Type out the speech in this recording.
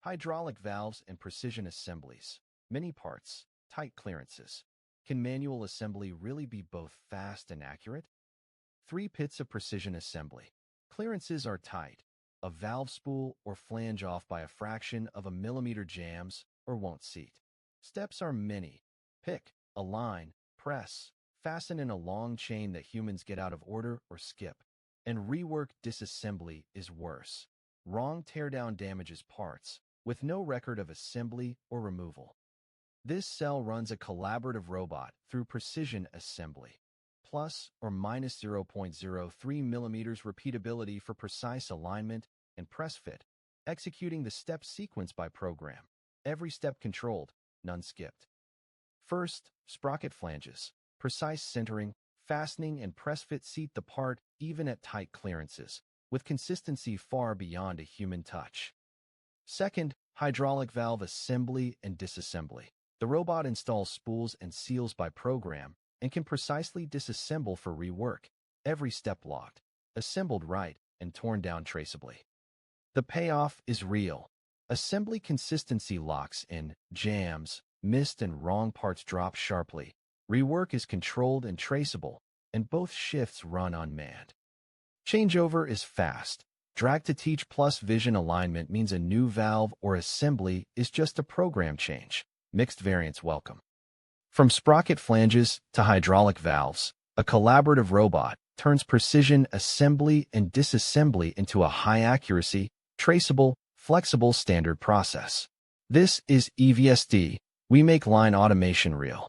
Hydraulic valves and precision assemblies. Many parts, tight clearances. Can manual assembly really be both fast and accurate? 3 pits of precision assembly. Clearances are tight. A valve spool or flange off by a fraction of a millimeter jams or won't seat. Steps are many. Pick, align, press, fasten in a long chain that humans get out of order or skip. And rework disassembly is worse. Wrong teardown damages parts, with no record of assembly or removal. This cell runs a collaborative robot through precision assembly. Plus or minus 0.03 millimeters repeatability for precise alignment and press fit, executing the step sequence by program. Every step controlled, none skipped. First, sprocket flanges. Precise centering, fastening, and press fit seat the part even at tight clearances, with consistency far beyond a human touch. Second, hydraulic valve assembly and disassembly. The robot installs spools and seals by program and can precisely disassemble for rework. Every step locked, assembled right, and torn down traceably. The payoff is real. Assembly consistency locks in, jams, missed and wrong parts drop sharply. Rework is controlled and traceable, and both shifts run unmanned. Changeover is fast. Drag to teach plus vision alignment means a new valve or assembly is just a program change. Mixed variants welcome. From sprocket flanges to hydraulic valves, a collaborative robot turns precision assembly and disassembly into a high-accuracy, traceable, flexible standard process. This is EVST. We make line automation real.